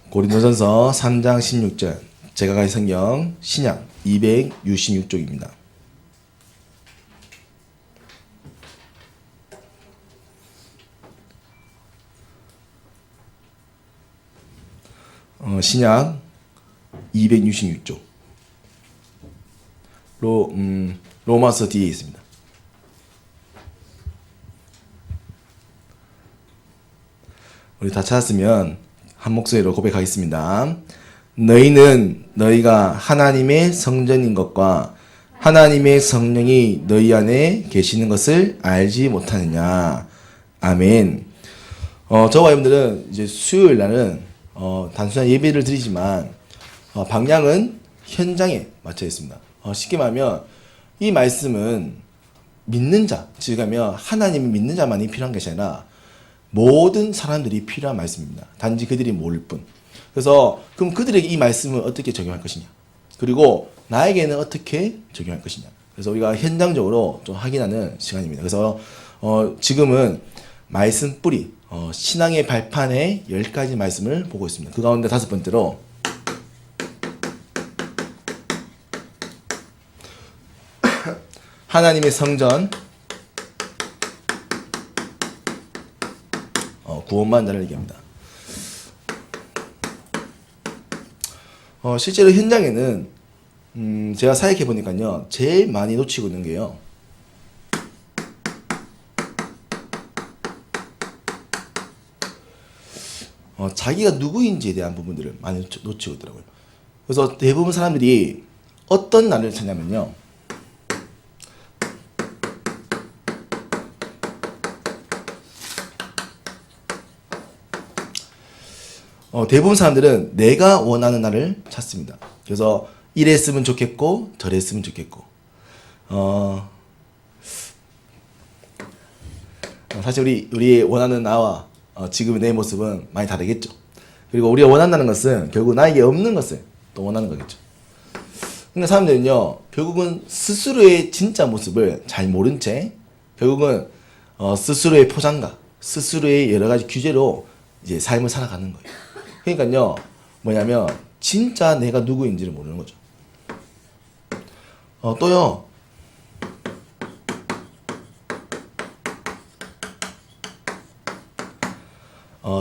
고린도전서 3장 16절 제가 가진 성경 신약 266쪽입니다. 신약 266쪽 로마서 뒤에 있습니다. 우리 다 찾았으면 한 목소리로 고백하겠습니다. 너희는 너희가 하나님의 성전인 것과 하나님의 성령이 너희 안에 계시는 것을 알지 못하느냐. 아멘. 저와 여러분들은 이제 수요일 날은 단순한 예배를 드리지만 방향은 현장에 맞춰 있습니다. 쉽게 말하면 이 말씀은 믿는 자, 즉 하면 하나님을 믿는 자만이 필요한 것이 아니라 모든 사람들이 필요한 말씀입니다. 단지 그들이 모를 뿐. 그래서 그럼 그들에게 이 말씀을 어떻게 적용할 것이냐, 그리고 나에게는 어떻게 적용할 것이냐. 그래서 우리가 현장적으로 좀 확인하는 시간입니다. 그래서 지금은 말씀 뿌리, 신앙의 발판의 10가지 말씀을 보고 있습니다. 그 가운데 5번째로 하나님의 성전, 구원받는 자를 얘기합니다. 실제로 현장에는 제가 사역해 보니까요, 제일 많이 놓치고 있는 게요, 자기가 누구인지에 대한 부분들을 많이 놓치고 있더라고요. 그래서 대부분 사람들이 어떤 나를 찾냐면요, 대부분 사람들은 내가 원하는 나를 찾습니다. 그래서 이랬으면 좋겠고 저랬으면 좋겠고, 사실 우리 원하는 나와 지금의 내 모습은 많이 다르겠죠. 그리고 우리가 원한다는 것은 결국 나에게 없는 것을 또 원하는 거겠죠. 그러니까 사람들은요, 결국은 스스로의 진짜 모습을 잘 모른 채 결국은 스스로의 포장과 스스로의 여러 가지 규제로 이제 삶을 살아가는 거예요. 그러니까요, 뭐냐면 진짜 내가 누구인지를 모르는 거죠. 또요,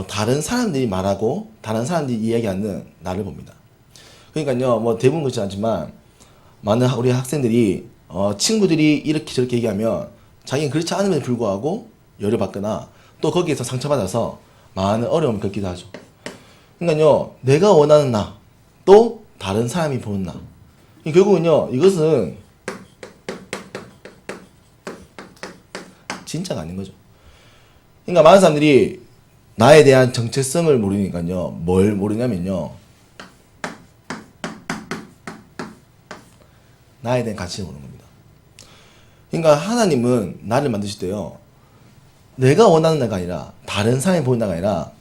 다른 사람들이 말하고 다른 사람들이 이야기하는 나를 봅니다. 그러니까요, 뭐 대부분 그렇지 않지만 많은 우리 학생들이 친구들이 이렇게 저렇게 얘기하면 자기는 그렇지 않음에도 불구하고 열을 받거나 또 거기에서 상처받아서 많은 어려움을 겪기도 하죠. 그러니까요, 내가 원하는 나, 또 다른 사람이 보는 나, 결국은요, 이것은 진짜가 아닌 거죠. 그러니까 많은 사람들이 나에 대한 정체성을 모르니까요, 뭘 모르냐면요, 나에 대한 가치를 모르는 겁니다. 그러니까 하나님은 나를 만드실 때요, 내가 원하는 나가 아니라 다른 사람이 보는 나가 아니라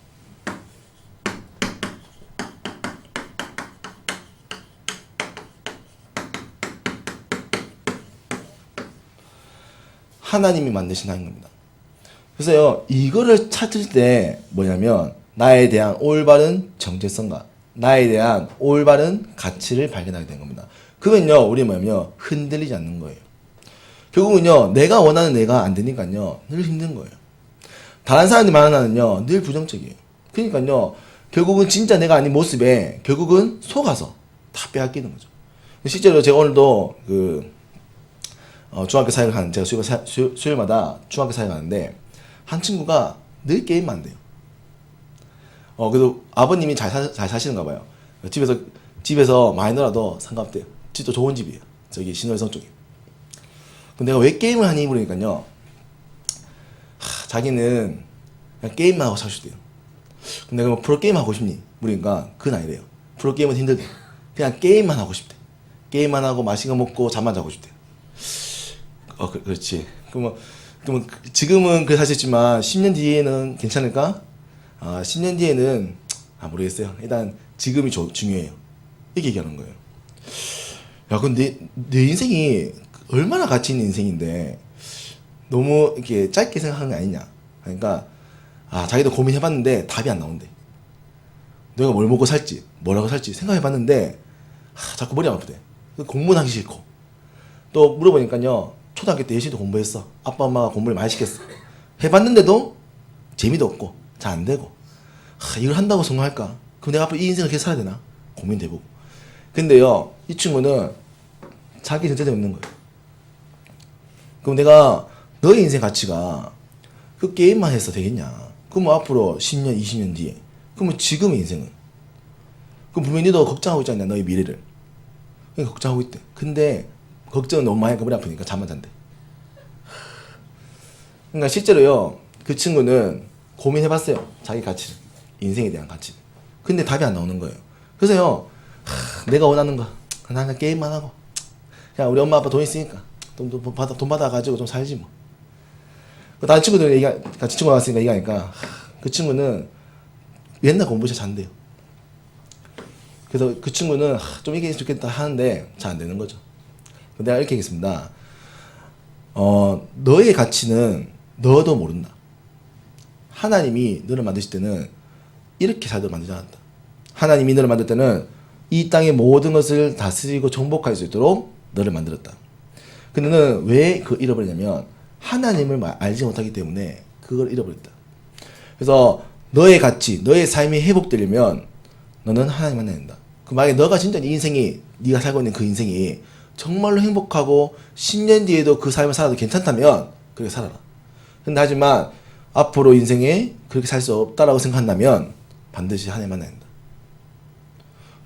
하나님이 만드신 나인 겁니다. 그래서요, 이거를 찾을 때 뭐냐면 나에 대한 올바른 정체성과 나에 대한 올바른 가치를 발견하게 된 겁니다. 그러면요, 우리 뭐냐면 흔들리지 않는 거예요. 결국은요, 내가 원하는 내가 안 되니까요, 늘 힘든 거예요. 다른 사람들이 말하는 나는요, 늘 부정적이에요. 그러니까요, 결국은 진짜 내가 아닌 모습에 결국은 속아서 다 빼앗기는 거죠. 실제로 제가 오늘도 중학교 사역을 하는, 제가 수요일마다 중학교 사역을 하는데 한 친구가 늘 게임만 한대요. 그래도 아버님이 잘 사시는가 봐요. 집에서 많이 놀아도 상관없대요. 집도 좋은 집이에요. 저기 신월성 쪽에. 근데 내가 왜 게임을 하니 물으니까요, 자기는 그냥 게임만 하고 사고 싶대요. 근데 내가 뭐 프로게임 하고 싶니? 물으니까 그건 아니래요. 프로게임은 힘들대. 그냥 게임만 하고 싶대. 게임만 하고 맛있는 거 먹고 잠만 자고 싶대. 그렇지. 그러면 지금은 그래 사셨지만 10년 뒤에는 괜찮을까? 10년 뒤에는 모르겠어요. 일단 지금이 중요해요. 이렇게 얘기하는 거예요. 야, 근데 내 인생이 얼마나 가치 있는 인생인데 너무 이렇게 짧게 생각하는 게 아니냐. 그러니까 자기도 고민해봤는데 답이 안 나온대. 내가 뭘 먹고 살지, 뭐라고 살지 생각해봤는데 자꾸 머리가 아프대. 공부는 하기 싫고. 또 물어보니까요, 초등학교 때 열심히 공부했어. 아빠 엄마가 공부를 많이 시켰어. 해봤는데도 재미도 없고 잘 안 되고, 이걸 한다고 성공할까? 그럼 내가 앞으로 이 인생을 계속 살아야 되나? 고민도 해보고. 근데요, 이 친구는 자기 전제점이 있는 거예요. 그럼 내가 너의 인생 가치가 그 게임만 해서 되겠냐? 그럼 앞으로 10년, 20년 뒤에, 그러면 지금의 인생은? 그럼 분명히 너도 걱정하고 있지 않냐, 너의 미래를. 그러니까 걱정하고 있대. 근데 걱정은 너무 많이 하니까 머리 아프니까 잠만 잔대. 그러니까 실제로요, 그 친구는 고민해봤어요. 자기 가치를, 인생에 대한 가치를. 근데 답이 안 나오는 거예요. 그래서요, 내가 원하는 거, 나는 게임만 하고, 그냥 우리 엄마 아빠 돈 있으니까 돈 받아가지고 좀 살지 뭐. 다른 친구들 같이 친구가 왔으니까 얘기하니까, 그 친구는 맨날 공부해서 잔대요. 그래서 그 친구는 좀 이게 좋겠다 하는데 잘 안 되는 거죠. 내가 이렇게 얘기했습니다. 너의 가치는 너도 모른다. 하나님이 너를 만드실 때는 이렇게 살도록 만들지 않았다. 하나님이 너를 만들 때는 이 땅의 모든 것을 다스리고 정복할 수 있도록 너를 만들었다. 근데 너는 왜 그걸 잃어버리냐면 하나님을 알지 못하기 때문에 그걸 잃어버렸다. 그래서 너의 가치, 너의 삶이 회복되려면 너는 하나님 만나야 된다. 만약에 너가 진짜 네 인생이, 네가 살고 있는 그 인생이 정말로 행복하고 10년 뒤에도 그 삶을 살아도 괜찮다면 그렇게 살아라. 근데 하지만 앞으로 인생에 그렇게 살 수 없다라고 생각한다면 반드시 하나님 만나야 된다.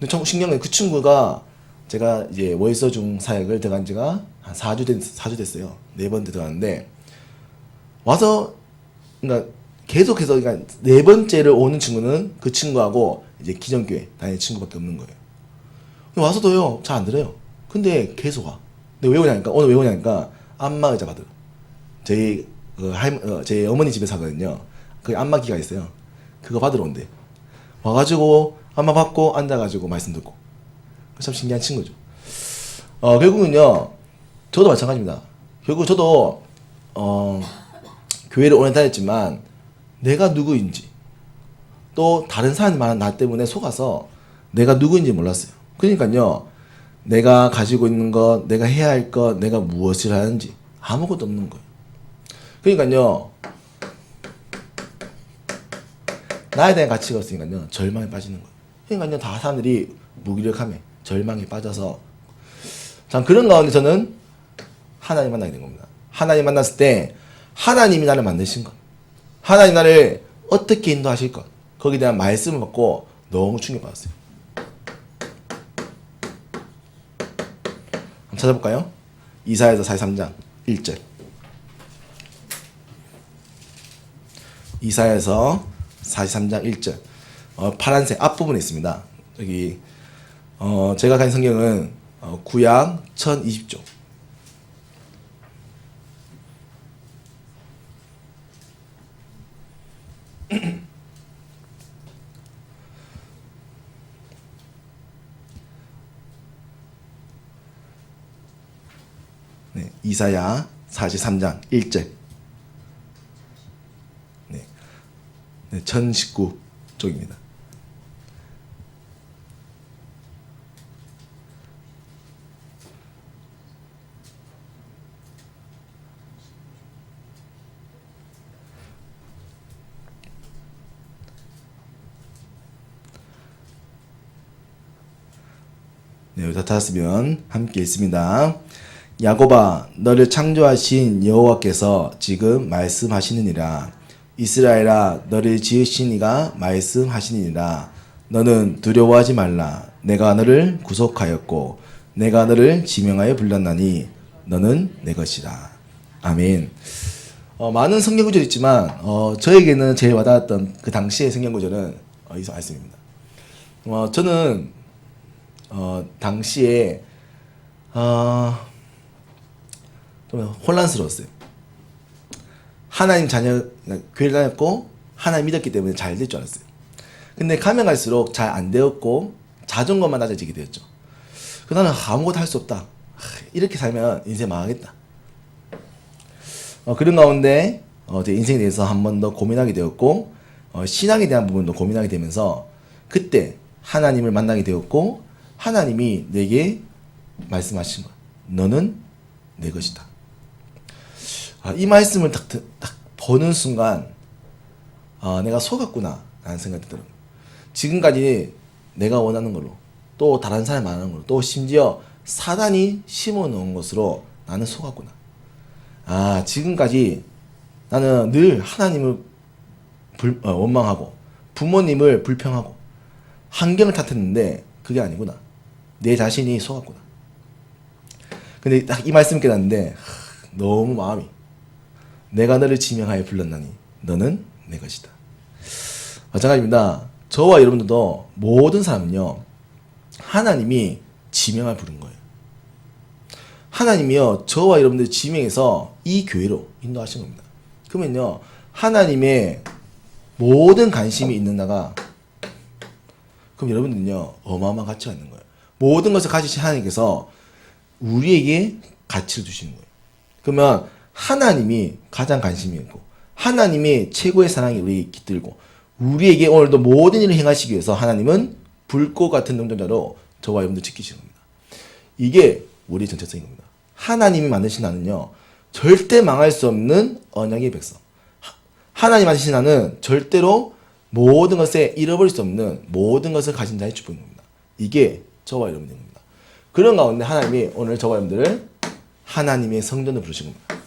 근데 참 신기한 건 그 친구가, 제가 이제 월서중 사역을 들어간 지가 한 4주 됐어요. 4번 들어갔는데, 와서, 그러니까 계속해서, 그러니까 4번째를 오는 친구는 그 친구하고 이제 기존교회 다니는 친구밖에 없는 거예요. 와서도요, 잘 안 들어요. 근데 계속 와. 근데 왜 오냐니까, 오늘 왜 오냐니까, 안마 의자 받으러. 제 어머니 집에 사거든요. 거기 안마기가 있어요. 그거 받으러 온대. 와가지고, 안마 받고, 앉아가지고, 말씀 듣고. 참 신기한 친구죠. 결국은요, 저도 마찬가지입니다. 결국 저도, 교회를 오래 다녔지만, 내가 누구인지, 또 다른 사람이 말하는 나 때문에 속아서 내가 누구인지 몰랐어요. 그러니까요, 내가 가지고 있는 것, 내가 해야 할 것, 내가 무엇을 하는지 아무것도 없는 거예요. 그러니까요, 나에 대한 가치가 없으니까요, 절망에 빠지는 거예요. 그러니까요, 다 사람들이 무기력함에, 절망에 빠져서, 참 그런 가운데 저는 하나님 만나게 된 겁니다. 하나님 만났을 때 하나님이 나를 만드신 것, 하나님 나를 어떻게 인도하실 것, 거기에 대한 말씀을 받고 너무 충격받았어요. 한번 찾아볼까요? 이사야서 43장 1절. 이사야서 43장 1절. 파란색 앞부분에 있습니다. 여기 제가 가진 성경은 구약 1020쪽. 네, 이사야 43장 1절. 네, 1019쪽입니다. 네, 여기 다 찾았으면 함께 읽습니다. 야곱아, 너를 창조하신 여호와께서 지금 말씀하시느니라. 이스라엘아, 너를 지으신 이가 말씀하시느니라. 너는 두려워하지 말라. 내가 너를 구속하였고 내가 너를 지명하여 불렀나니 너는 내 것이라. 아멘. 많은 성경 구절이 있지만 저에게는 제일 와닿았던 그 당시의 성경 구절은 이 말씀입니다. 저는 당시에 좀 혼란스러웠어요. 하나님 자녀, 교회를 다녔고 하나님 믿었기 때문에 잘 될 줄 알았어요. 근데 가면 갈수록 잘 안 되었고 자존감만 낮아지게 되었죠. 나는 아무것도 할 수 없다. 이렇게 살면 인생 망하겠다. 그런 가운데 제 인생에 대해서 한 번 더 고민하게 되었고 신앙에 대한 부분도 고민하게 되면서 그때 하나님을 만나게 되었고 하나님이 내게 말씀하신 거야. 너는 내 것이다. 이 말씀을 딱 보는 순간 내가 속았구나 라는 생각이 들어요. 지금까지 내가 원하는 걸로 또 다른 사람이 말하는 걸로 또 심지어 사단이 심어놓은 것으로 나는 속았구나. 지금까지 나는 늘 하나님을 원망하고 부모님을 불평하고 환경을 탓했는데 그게 아니구나. 내 자신이 속았구나. 근데 딱 이 말씀 깨닫는데 너무 마음이 내가 너를 지명하여 불렀나니 너는 내 것이다. 마찬가지입니다. 저와 여러분들도 모든 사람은요 하나님이 지명을 부른 거예요. 하나님이요 저와 여러분들 지명해서 이 교회로 인도하신 겁니다. 그러면요 하나님의 모든 관심이 있는 나가 그럼 여러분들은요 어마어마한 가치가 있는 거예요. 모든 것을 가지신 하나님께서 우리에게 가치를 주시는 거예요. 그러면 하나님이 가장 관심이 있고 하나님의 최고의 사랑이 우리에게 깃들고 우리에게 오늘도 모든 일을 행하시기 위해서 하나님은 불꽃 같은 능력자로 저와 여러분들 지키시는 겁니다. 이게 우리의 전체성인 겁니다. 하나님이 만드신 나는요 절대 망할 수 없는 언약의 백성. 하나님 만드신 나는 절대로 모든 것에 잃어버릴 수 없는 모든 것을 가진 자의 축복인 겁니다. 이게 저와 여러분인 겁니다. 그런 가운데 하나님이 오늘 저와 여러분들을 하나님의 성전으로 부르신 겁니다.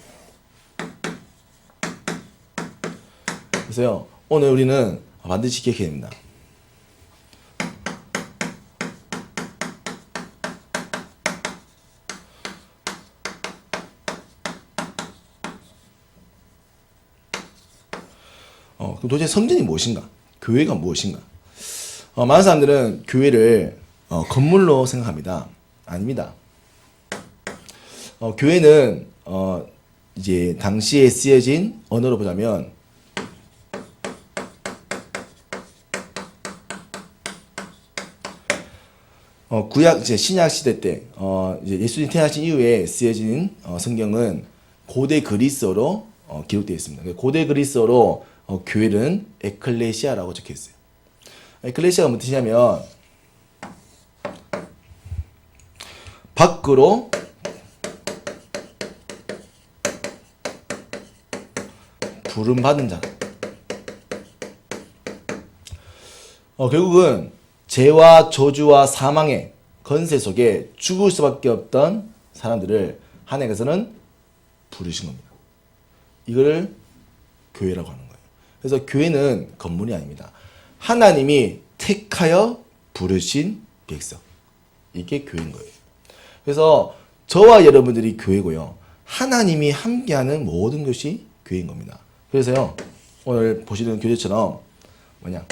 그래서요 오늘 우리는 반드시 기억해야 됩니다. 그럼 도대체 성전이 무엇인가? 교회가 무엇인가? 많은 사람들은 교회를 건물로 생각합니다. 아닙니다. 교회는 이제 당시에 쓰여진 언어로 보자면 구약 이제 신약 시대 때 이제 예수님 태어나신 이후에 쓰여진 성경은 고대 그리스어로 기록되어 있습니다. 고대 그리스어로 교회는 에클레시아라고 적혀 있어요. 에클레시아가 무슨 뜻이냐면 밖으로 부름 받은 자. 결국은 죄와 저주와 사망의 건세 속에 죽을 수밖에 없던 사람들을 하나님께서는 부르신 겁니다. 이거를 교회라고 하는 거예요. 그래서 교회는 건물이 아닙니다. 하나님이 택하여 부르신 백성. 이게 교회인 거예요. 그래서 저와 여러분들이 교회고요. 하나님이 함께하는 모든 것이 교회인 겁니다. 그래서요. 오늘 보시는 교재처럼 뭐냐?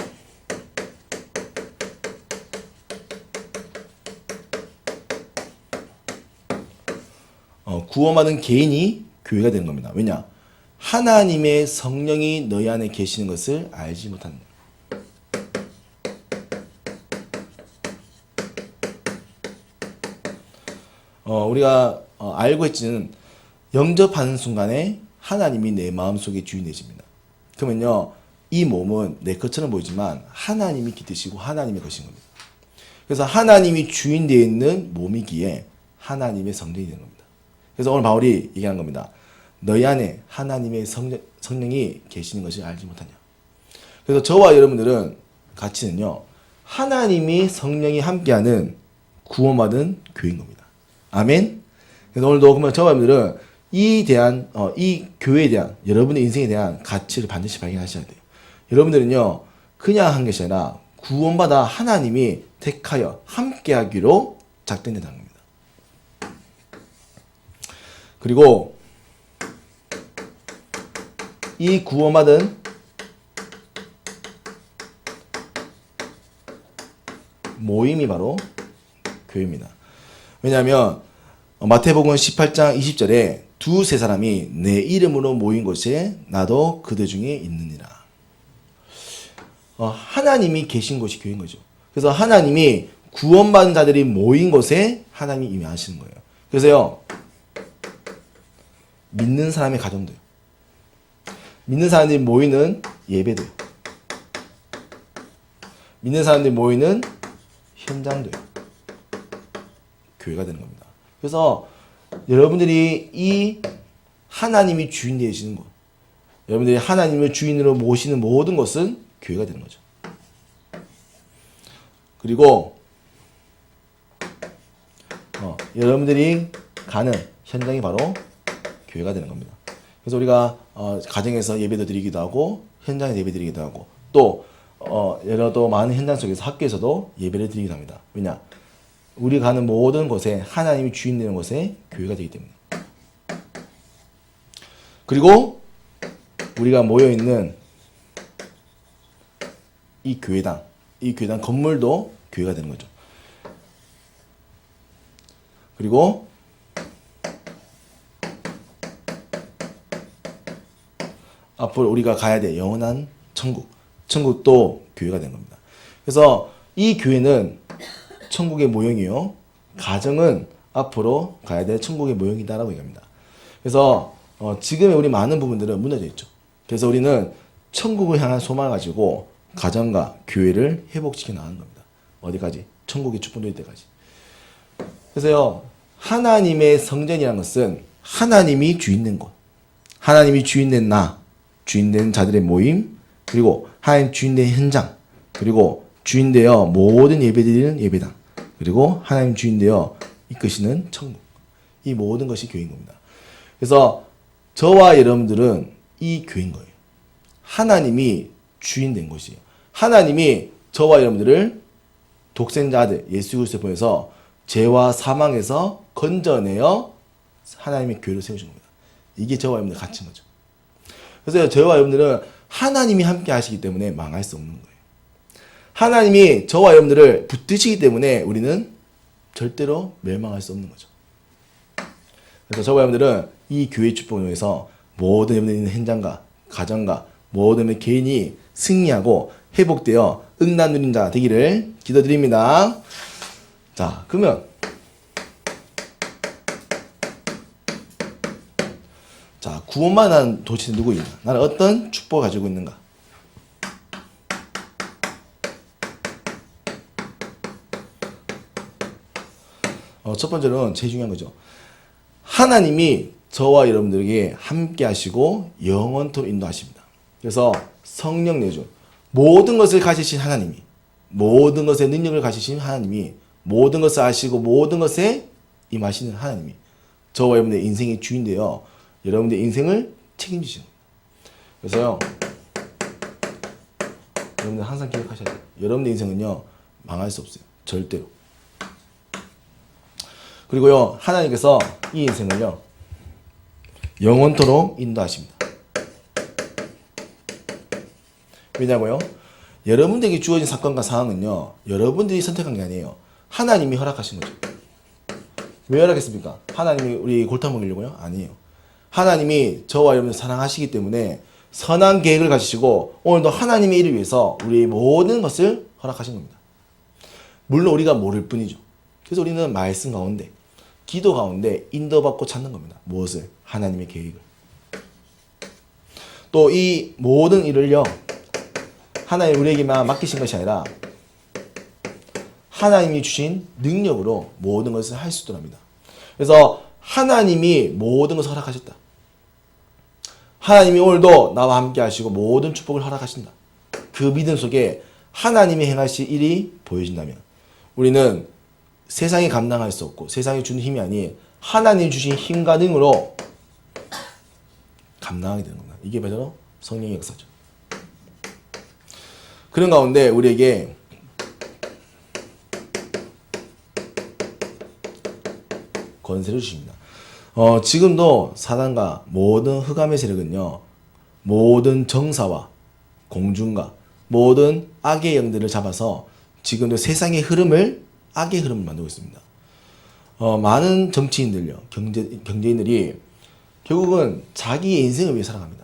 구원받은 개인이 교회가 되는 겁니다. 왜냐? 하나님의 성령이 너희 안에 계시는 것을 알지 못하는 거예요. 우리가 알고 있지는 영접하는 순간에 하나님이 내 마음속에 주인 되십니다. 그러면요. 이 몸은 내 것처럼 보이지만 하나님이 깃드시고 하나님의 것인 겁니다. 그래서 하나님이 주인 되어 있는 몸이기에 하나님의 성령이 되는 겁니다. 그래서 오늘 바울이 얘기하는 겁니다. 너희 안에 하나님의 성령이 계시는 것을 알지 못하냐. 그래서 저와 여러분들은 가치는요. 하나님이 성령이 함께하는 구원받은 교회인 겁니다. 아멘. 그래서 오늘도 그러면 저와 여러분들은 이 교회에 대한 여러분의 인생에 대한 가치를 반드시 발견하셔야 돼요. 여러분들은요. 그냥 한 것이 아니라 구원받아 하나님이 택하여 함께하기로 작정된다는 겁니다. 그리고 이 구원받은 모임이 바로 교회입니다. 왜냐하면 마태복음 18장 20절에 두세 사람이 내 이름으로 모인 곳에 나도 그들 중에 있느니라. 하나님이 계신 곳이 교회인 거죠. 그래서 하나님이 구원받은 자들이 모인 곳에 하나님이 임하시는 거예요. 그래서요. 믿는 사람의 가정도요. 믿는 사람들이 모이는 예배도요. 믿는 사람들이 모이는 현장도 교회가 되는 겁니다. 그래서 여러분들이 이 하나님이 주인 되시는 곳, 여러분들이 하나님을 주인으로 모시는 모든 것은 교회가 되는 거죠. 그리고 여러분들이 가는 현장이 바로 교회가 되는 겁니다. 그래서 우리가 가정에서 예배도 드리기도 하고 현장에 예배 드리기도 하고 또 또 많은 현장 속에서 학교에서도 예배를 드리기도 합니다. 왜냐? 우리 가는 모든 곳에 하나님이 주인 되는 곳에 교회가 되기 때문에. 그리고 우리가 모여있는 이 교회당 건물도 교회가 되는 거죠. 그리고 앞으로 우리가 가야 될 영원한 천국도 교회가 되는 겁니다. 그래서 이 교회는 천국의 모형이요. 가정은 앞으로 가야 될 천국의 모형이다라고 얘기합니다. 그래서 지금의 우리 많은 부분들은 무너져 있죠. 그래서 우리는 천국을 향한 소망을 가지고 가정과 교회를 회복시켜 나가는 겁니다. 어디까지? 천국의 축복 누릴 때까지. 그래서요, 하나님의 성전이라는 것은 하나님이 주인된 곳, 하나님이 주인된 주인된 자들의 모임, 그리고 하나님 주인된 현장, 그리고 주인되어 모든 예배드리는 예배당, 그리고 하나님 주인되어 이끄시는 천국. 이 모든 것이 교회인 겁니다. 그래서 저와 여러분들은 이 교회인 거예요. 하나님이 주인된 곳이에요. 하나님이 저와 여러분들을 독생자 아들 예수 그리스도를 보내서 죄와 사망에서 건져내어 하나님의 교회를 세우신 겁니다. 이게 저와 여러분들 갇힌 거죠. 그래서 저와 여러분들은 하나님이 함께 하시기 때문에 망할 수 없는 거예요. 하나님이 저와 여러분들을 붙드시기 때문에 우리는 절대로 멸망할 수 없는 거죠. 그래서 저와 여러분들은 이 교회 축복을 통해서 모든 여러분들이 있는 현장과 가정과 모든 개인이 승리하고 회복되어 응답 누린 자 되기를 기도드립니다. 자, 그러면 구원만 한 도시는 누구이냐? 나는 어떤 축복을 가지고 있는가? 첫 번째로는 제일 중요한 거죠. 하나님이 저와 여러분들에게 함께 하시고 영원토록 인도하십니다. 그래서 성령 내주 모든 것을 가지신 하나님이, 모든 것의 능력을 가지신 하나님이, 모든 것을 아시고 모든 것에 임하시는 하나님이 저와 여러분의 인생의 주인되어 여러분의 인생을 책임지시는 거예요. 그래서요, 여러분들 항상 기억하셔야 돼요. 여러분의 인생은요, 망할 수 없어요. 절대로. 그리고요, 하나님께서 이 인생을요, 영원토록 인도하십니다. 왜냐고요? 여러분들에게 주어진 사건과 상황은요, 여러분들이 선택한 게 아니에요. 하나님이 허락하신 거죠. 왜 허락했습니까? 하나님이 우리 골탕 먹이려고요? 아니에요. 하나님이 저와 여러분을 사랑하시기 때문에 선한 계획을 가지시고 오늘도 하나님의 일을 위해서 우리의 모든 것을 허락하신 겁니다. 물론 우리가 모를 뿐이죠. 그래서 우리는 말씀 가운데, 기도 가운데 인도받고 찾는 겁니다. 무엇을? 하나님의 계획을. 또 이 모든 일을요, 하나님 우리에게만 맡기신 것이 아니라 하나님이 주신 능력으로 모든 것을 할 수 있도록 합니다. 그래서 하나님이 모든 것을 허락하셨다. 하나님이 오늘도 나와 함께 하시고 모든 축복을 허락하신다. 그 믿음 속에 하나님이 행하실 일이 보여진다면 우리는 세상이 감당할 수 없고 세상이 주는 힘이 아닌 하나님이 주신 힘과 능으로 감당하게 되는 겁니다. 이게 바로 성령의 역사죠. 그런 가운데 우리에게 권세를 주십니다. 지금도 사단과 모든 흑암의 세력은요, 모든 정사와 공중과 모든 악의 영들을 잡아서 지금도 세상의 흐름을, 악의 흐름을 만들고 있습니다. 많은 정치인들요, 경제인들이 결국은 자기의 인생을 위해 살아갑니다.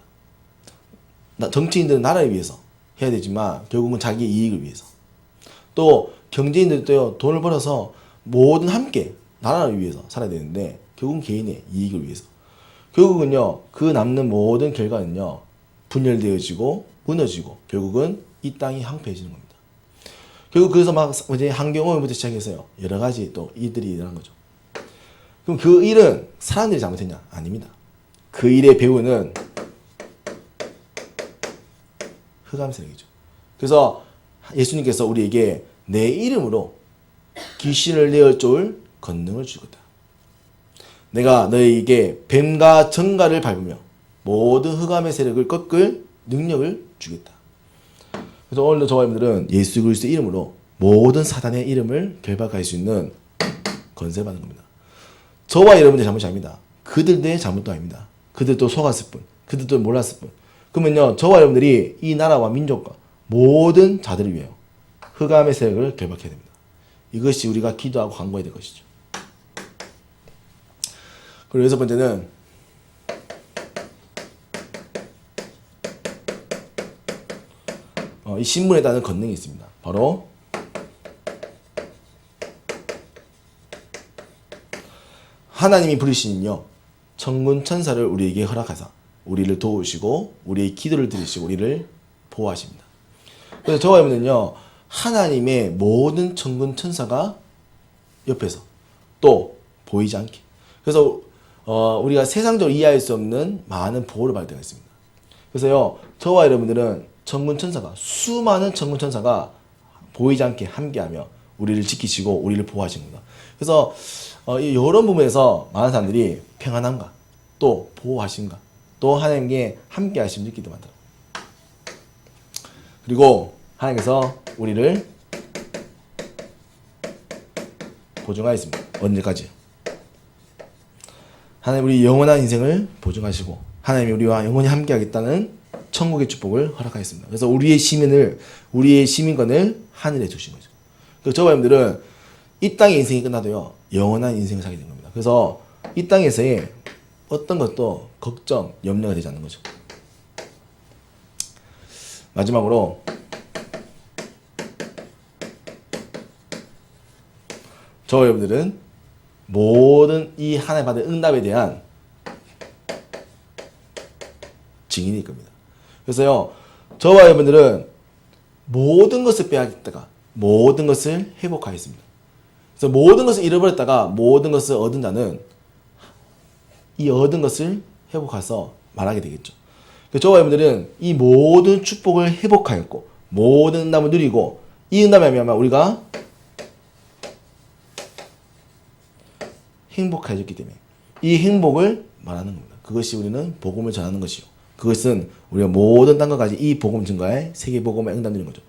정치인들은 나라를 위해서 해야 되지만 결국은 자기의 이익을 위해서. 또 경제인들도요, 돈을 벌어서 모든 함께 나라를 위해서 살아야 되는데 결국은 개인의 이익을 위해서. 결국은요, 그 남는 모든 결과는요, 분열되어지고 무너지고 결국은 이 땅이 황폐해지는 겁니다. 결국 그래서 막 이제 환경오염부터 시작해서요. 여러 가지 또 일들이 일어난 거죠. 그럼 그 일은 사람들이 잘못했냐? 아닙니다. 그 일의 배후는 흑암 세력이죠. 그래서 예수님께서 우리에게 내 이름으로 귀신을 내어 쫓을 권능을 주거다. 내가 너희에게 뱀과 정갈을 밟으며 모든 흑암의 세력을 꺾을 능력을 주겠다. 그래서 오늘도 저와 여러분들은 예수 그리스도의 이름으로 모든 사단의 이름을 결박할 수 있는 권세를 받는 겁니다. 저와 여러분들의 잘못이 아닙니다. 그들의 잘못도 아닙니다. 그들도 속았을 뿐, 그들도 몰랐을 뿐. 그러면요, 저와 여러분들이 이 나라와 민족과 모든 자들을 위하여 흑암의 세력을 결박해야 됩니다. 이것이 우리가 기도하고 간구해야 될 것이죠. 그리고 여섯 번째는 이 신문에 따른 권능이 있습니다. 바로 하나님이 부르시는요, 천군 천사를 우리에게 허락하사 우리를 도우시고 우리의 기도를 들으시고 우리를 보호하십니다. 그래서 저와 여러분은요, 하나님의 모든 천군 천사가 옆에서 또 보이지 않게, 그래서 우리가 세상적으로 이해할 수 없는 많은 보호를 받을 때가 있습니다. 그래서요, 저와 여러분들은 천군 천사가, 수많은 천군 천사가 보이지 않게 함께하며 우리를 지키시고 우리를 보호하시는 겁니다. 그래서 이런 부분에서 많은 사람들이 평안함과 또 보호하심과 또 하나님께 함께 하심을 느끼기도 하더라고요. 그리고 하나님께서 우리를 보증하였습니다. 언제까지? 하나님 우리 영원한 인생을 보증하시고 하나님이 우리와 영원히 함께 하겠다는 천국의 축복을 허락하였습니다. 그래서 우리의 시민권을 하늘에 두신 거죠. 그래서 저와 여러분들은 이 땅의 인생이 끝나도요, 영원한 인생을 살게 된 겁니다. 그래서 이 땅에서의 어떤 것도 걱정, 염려가 되지 않는 거죠. 마지막으로 저와 여러분들은 모든 이 하나님 받은 응답에 대한 증인일 겁니다. 그래서요, 저와 여러분들은 모든 것을 빼앗겼다가 모든 것을 회복하였습니다. 그래서 모든 것을 잃어버렸다가 모든 것을 얻은 자는 이 얻은 것을 회복해서 말하게 되겠죠. 그래서 저와 여러분들은 이 모든 축복을 회복하였고 모든 응답을 누리고 이 응답에 하면 우리가 행복해졌기 때문에 이 행복을 말하는 겁니다. 그것이 우리는 복음을 전하는 것이요. 그것은 우리가 모든 땅과 같이 이 복음 증거에 세계 복음에 응답드리는 거죠.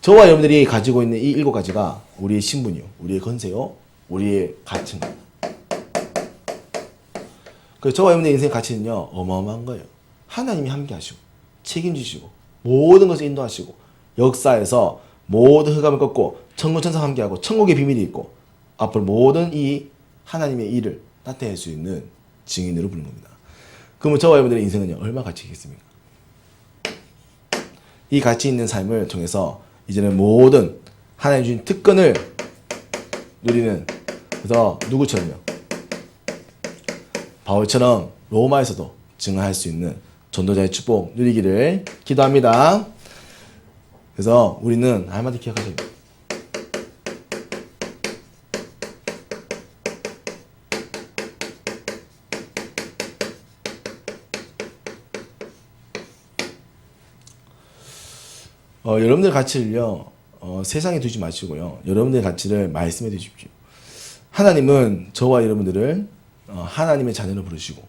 저와 여러분들이 가지고 있는 이 7가지가 우리의 신분이요, 우리의 건세요, 우리의 가치입니다. 그래서 저와 여러분의 인생의 가치는요, 어마어마한 거예요. 하나님이 함께 하시고 책임지시고 모든 것을 인도하시고 역사에서 모든 흑암을 꺾고 천군천사와 함께하고 천국의 비밀이 있고 앞으로 모든 이 하나님의 일을 나타낼 수 있는 증인으로 부르는 겁니다. 그러면 저와 여러분들의 인생은요, 얼마나 가치 있겠습니까? 이 가치 있는 삶을 통해서 이제는 모든 하나님 주신 특권을 누리는, 그래서 누구처럼요? 바울처럼 로마에서도 증언할 수 있는 전도자의 축복 누리기를 기도합니다. 그래서 우리는 한마디 기억하셔야 됩니다. 여러분들의 가치를요, 세상에 두지 마시고요, 여러분들의 가치를 말씀해 주십시오. 하나님은 저와 여러분들을 하나님의 자녀로 부르시고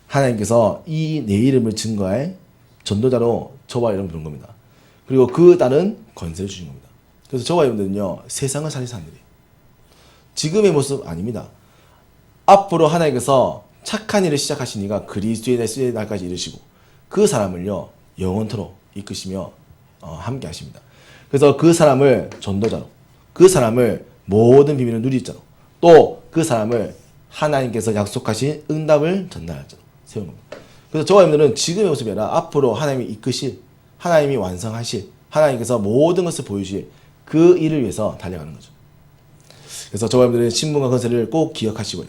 하나님께서 이 내 이름을 증거할 전도자로 저와 여러분 부른 겁니다. 그리고 그 다른 권세를 주신 겁니다. 그래서 저와 여러분들은요, 세상을 살릴 사람들이 지금의 모습 아닙니다. 앞으로 하나님께서 착한 일을 시작하신 이가 그리스도의 날까지 이르시고 그 사람을요, 영원토록 이끄시며 함께 하십니다. 그래서 그 사람을 전도자로, 그 사람을 모든 비밀을 누릴 자로, 또 그 사람을 하나님께서 약속하신 응답을 전달할 자로 세우는 겁니다. 그래서 저와 여러분들은 지금의 모습이 아니라 앞으로 하나님이 이끄실, 하나님이 완성하실, 하나님께서 모든 것을 보여주실 그 일을 위해서 달려가는 거죠. 그래서 저와 여러분들은 신분과 건세를 꼭 기억하시고요,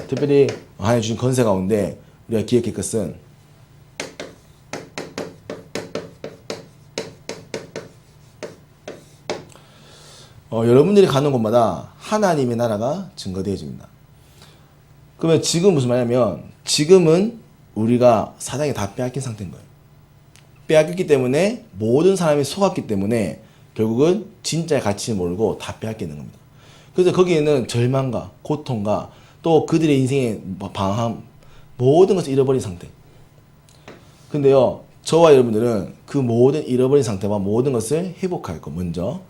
특별히 하나님 주신 건세 가운데 우리가 기억할 것은 여러분들이 가는 곳마다 하나님의 나라가 증거되어집니다. 그러면 지금 무슨 말이냐면 지금은 우리가 사장이 다 빼앗긴 상태인 거예요. 빼앗겼기 때문에 모든 사람이 속았기 때문에 결국은 진짜의 가치를 모르고 다 빼앗기는 겁니다. 그래서 거기에는 절망과 고통과 또 그들의 인생의 방황 모든 것을 잃어버린 상태. 근데요 저와 여러분들은 그 모든 잃어버린 상태와 모든 것을 회복할 거 먼저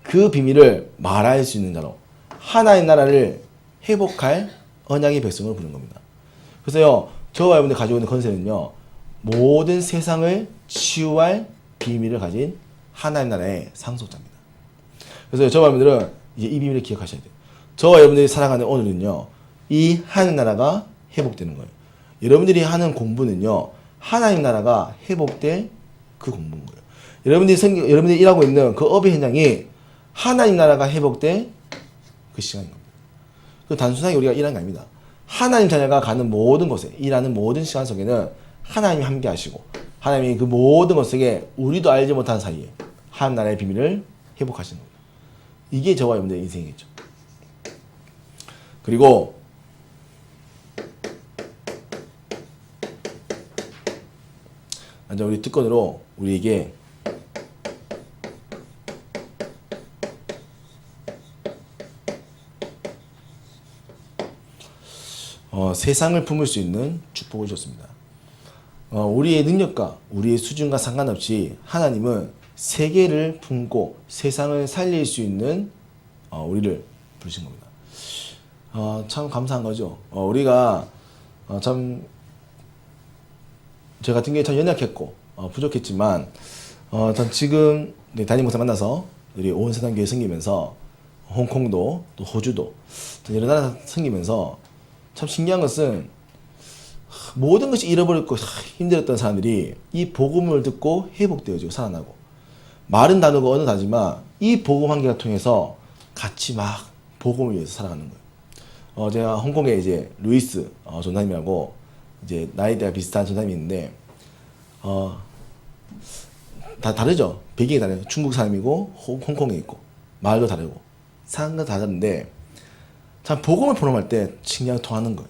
그 비밀을 말할 수 있는 자로 하나의 나라를 회복할 언약의 백성으로 부르는 겁니다. 그래서요 저와 여러분들 가지고 있는 컨셉은요 모든 세상을 치유할 비밀을 가진 하나의 나라의 상속자입니다. 그래서 저와 여러분들은 이제 이 비밀을 기억하셔야 돼요. 저와 여러분들이 살아가는 오늘은요 이 하나님 나라가 회복되는 거예요. 여러분들이 하는 공부는요 하나님 나라가 회복될 그 공부인 거예요. 여러분들이 일하고 있는 그 업의 현장이 하나님 나라가 회복될 그 시간인 겁니다. 그 단순하게 우리가 일하는 게 아닙니다. 하나님 자녀가 가는 모든 곳에 일하는 모든 시간 속에는 하나님이 함께 하시고 하나님이 그 모든 것 속에 우리도 알지 못한 사이에 하나님 나라의 비밀을 회복하시는 겁니다. 이게 저와 여러분들의 인생이겠죠. 그리고 먼저 우리 특권으로 우리에게 세상을 품을 수 있는 축복을 주셨습니다. 우리의 능력과 우리의 수준과 상관없이 하나님은 세계를 품고 세상을 살릴 수 있는 우리를 부르신 겁니다. 참 감사한 거죠. 우리가 참 저 같은 경우에 참 연약했고 부족했지만 전 지금 담임 목사 만나서 우리 온 세상 교회 섬기면서 홍콩도 또 호주도 여러 나라 섬기면서 참 신기한 것은 모든 것이 잃어버렸고 힘들었던 사람들이 이 복음을 듣고 회복되어지고 살아나고 말은 다르고 언어는 다르지만 이 복음 한계를 통해서 같이 막 복음을 위해서 살아가는 거예요. 제가 홍콩에 이제 루이스 전사님이라고 이제 나이대가 비슷한 전사님이 있는데 다 다르죠. 배경이 다르요. 중국 사람이고 홍콩에 있고 말도 다르고 사는 거 다른데 참 복음을 포럼할 때 신기하게 통하는 거예요.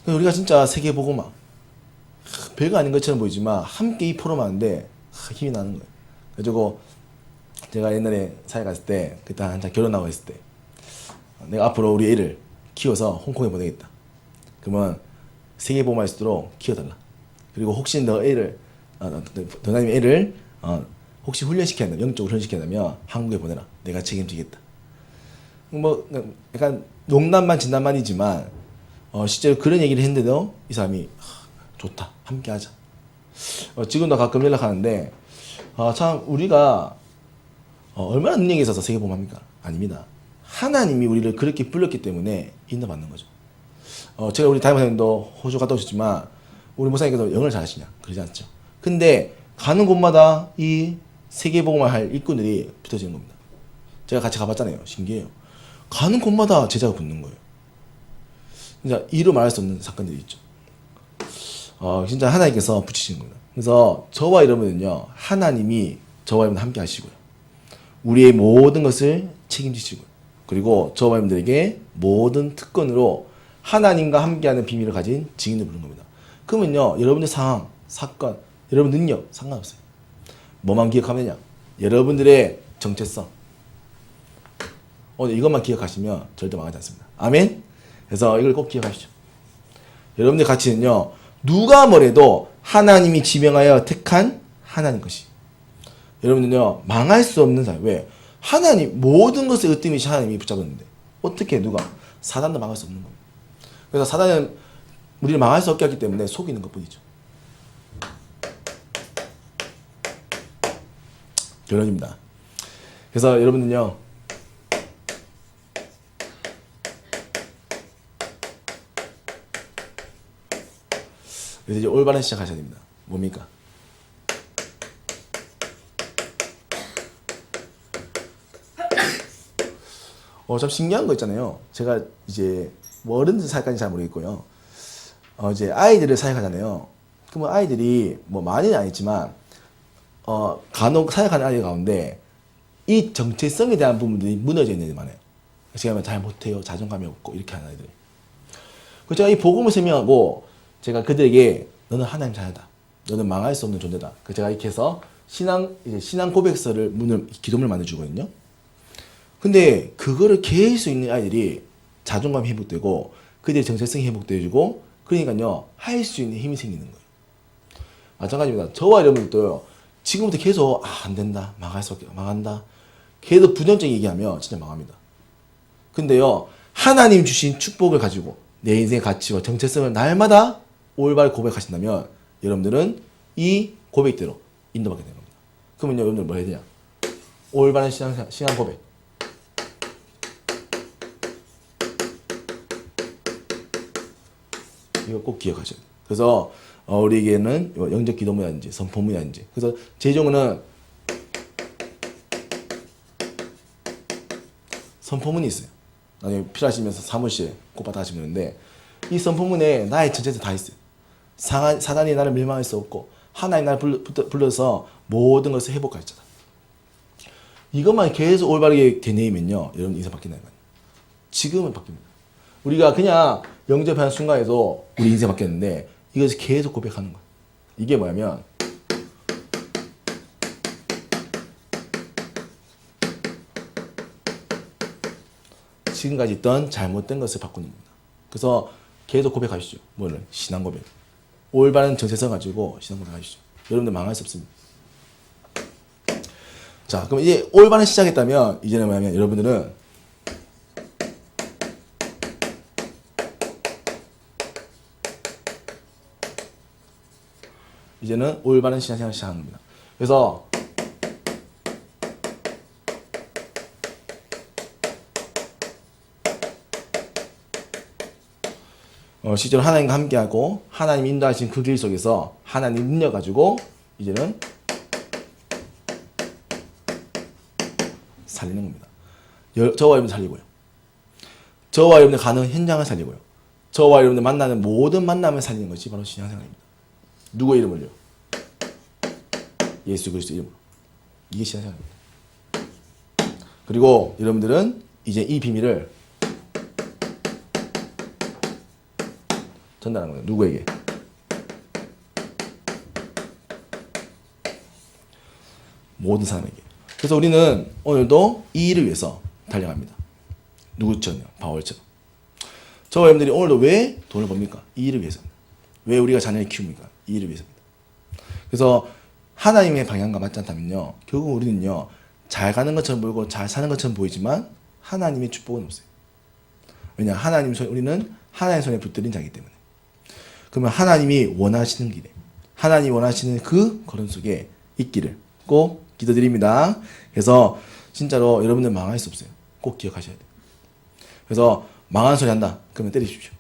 우리가 진짜 세계 복음화 별거 아닌 것처럼 보이지만 함께 이 포럼하는데 힘이 나는 거예요. 그래가지고 제가 옛날에 사회 갔을 때 그때 한참 결혼하고 했을 때 내가 앞으로 우리 애를 키워서 홍콩에 보내겠다. 그러면 세계 복음화할 수 있도록 키워달라. 그리고 혹시 너 애를 너나님 애를 혹시 훈련시켜야 된다면 영적으로 훈련시켜야 된다면 한국에 보내라. 내가 책임지겠다. 뭐 약간 농담만 진담만이지만 실제로 그런 얘기를 했는데도 이 사람이 좋다 함께 하자. 지금도 가끔 연락하는데 참 우리가 얼마나 능력이 있어서 세계복음합니까? 아닙니다. 하나님이 우리를 그렇게 불렀기 때문에 인도받는 거죠. 제가 우리 담임 목사님도 호주 갔다 오셨지만 우리 목사님께서 영어를 잘하시냐? 그러지 않죠. 근데 가는 곳마다 이 세계복음을 할 일꾼들이 붙어지는 겁니다. 제가 같이 가봤잖아요. 신기해요. 가는 곳마다 제자가 붙는 거예요. 진짜 이루 말할 수 없는 사건들이 있죠. 진짜 하나님께서 붙이시는 겁니다. 그래서 저와 여러분은요, 하나님이 저와 여러분 함께 하시고요. 우리의 모든 것을 책임지시고요. 그리고 저와 여러분들에게 모든 특권으로 하나님과 함께하는 비밀을 가진 증인을 부르는 겁니다. 그러면요, 여러분의 상황, 사건, 여러분 능력 상관없어요. 뭐만 기억하면 되냐? 여러분들의 정체성. 오늘 이것만 기억하시면 절대 망하지 않습니다. 아멘? 그래서 이걸 꼭 기억하시죠. 여러분들 가치는요, 누가 뭐래도 하나님이 지명하여 택한 하나님 것이. 여러분들은요, 망할 수 없는 사람. 왜? 하나님, 모든 것을 으뜸이시 하나님이 붙잡았는데, 어떻게 누가? 사단도 망할 수 없는 겁니다. 그래서 사단은 우리를 망할 수 없게 하기 때문에 속이는 것 뿐이죠. 결론입니다. 그래서 여러분은요, 그래서 이제 올바른 시작하셔야 됩니다. 뭡니까? 참 신기한 거 있잖아요. 제가 이제 뭐 어른들 사역까지 잘 모르겠고요. 이제 아이들을 사역하잖아요. 그러면 아이들이 뭐 많이는 아니지만 간혹 사역하는 아이들 가운데 이 정체성에 대한 부분들이 무너져 있는 애들 많아요. 제가 잘 못해요. 자존감이 없고 이렇게 하는 애들. 그 제가 이 복음을 설명하고 제가 그들에게 너는 하나님 자녀다. 너는 망할 수 없는 존재다. 그 제가 이렇게 해서 신앙 고백서를 기도문을 만들어주거든요. 근데 그거를 계속 있는 아이들이 자존감이 회복되고 그들의 정체성이 회복되어지고 그러니까요 할 수 있는 힘이 생기는 거예요. 마찬가지입니다. 저와 여러분들도 지금부터 계속 안 된다, 망할 수 없게 망한다, 계속 부정적인 얘기하면 진짜 망합니다. 근데요 하나님 주신 축복을 가지고 내 인생의 가치와 정체성을 날마다 올바르게 고백하신다면 여러분들은 이 고백대로 인도받게 되는 겁니다. 그러면 여러분들 뭐 해야 되냐? 올바른 신앙 고백. 이거 꼭 기억하셔야 돼요. 그래서 우리에게는 영적 기도문이라든지 선포문이라든지, 그래서 제종은 선포문이 있어요. 나중에 필요하시면서 사무실에 꼭 받아가시면 되는데 이 선포문에 나의 전체가 다 있어요. 사단이 나를 밀망할 수 없고 하나님 나를 불러서 모든 것을 회복하셨다. 이것만 계속 올바르게 되뇌이면요 여러분 인생 바뀐다는 거예요. 지금은 바뀝니다. 우리가 그냥 영접하는 순간에도 우리 인생 바뀌었는데 이것을 계속 고백하는 거예요. 이게 뭐냐면 지금까지 있던 잘못된 것을 바꾸는 겁니다. 그래서 계속 고백하시죠. 뭐를? 신앙 고백. 올바른 정체성 가지고 신앙 고백하시죠. 여러분들 망할 수 없습니다. 자, 그럼 이제 올바른 시작했다면 이제는 뭐냐면 여러분들은 올바른 신앙생활을 시작하는 겁니다. 그래서 실제로 하나님과 함께하고 하나님 인도하신 그 길 속에서 하나님 능력 가지고 이제는 살리는 겁니다. 저와 여러분 살리고요. 저와 여러분들 가는 현장을 살리고요. 저와 여러분들 만나는 모든 만남을 살리는 것이 바로 신앙생활입니다. 누구의 이름을요? 예수 그리스도 이름으로. 이게 신앙생활입니다. 그리고 여러분들은 이제 이 비밀을 전달하는 거예요. 누구에게? 모든 사람에게. 그래서 우리는 오늘도 이 일을 위해서 달려갑니다. 누구처럼요? 바울처럼. 저와 여러분들이 오늘도 왜 돈을 법니까? 이 일을 위해서입니다. 왜 우리가 자녀를 키웁니까? 이 일을 위해서입니다. 그래서 하나님의 방향과 맞지 않다면요 결국 우리는요 잘 가는 것처럼 보이고 잘 사는 것처럼 보이지만 하나님의 축복은 없어요. 왜냐? 우리는 하나님의 손에 붙들린 자이기 때문에. 그러면 하나님이 원하시는 길에, 하나님이 원하시는 그 걸음 속에 있기를 꼭 기도드립니다. 그래서 진짜로 여러분들 망할 수 없어요. 꼭 기억하셔야 돼요. 그래서 망한 소리 한다. 그러면 때리십시오.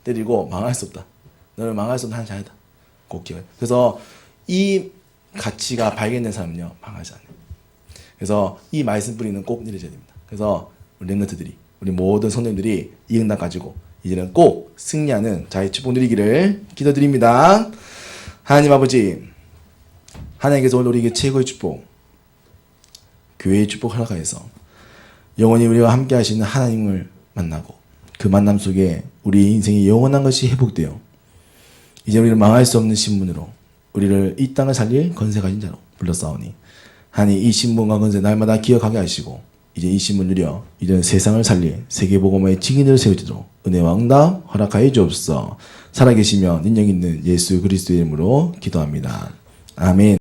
때리고 망할 수 없다. 너는 망할 수 없는 하나님 자녀다. 꼭 기억해요. 그래서 이 가치가 발견된 사람은요 망하지 않아요. 그래서 이 말씀 뿌리는 꼭 내려져야 됩니다. 그래서 우리 랩런트들이, 우리 모든 성도님들이 이 응답 가지고 이제는 꼭 승리하는 자의 축복 누리기를 기도드립니다. 하나님 아버지, 하나님께서 오늘 우리에게 최고의 축복, 교회의 축복 허락하여서 영원히 우리와 함께 하시는 하나님을 만나고 그 만남 속에 우리 인생이 영원한 것이 회복되어 이제 우리를 망할 수 없는 신분으로 우리를 이 땅을 살릴 건세 가진 자로 불러싸우니 하나님 이 신분과 건세 날마다 기억하게 하시고 이제 이 신분 누려 이제는 세상을 살릴 세계복음의 증인으로 세워지도록 은혜와 응답 허락하여 주옵소서. 살아계시며 능력 있는 예수 그리스도의 이름으로 기도합니다. 아멘.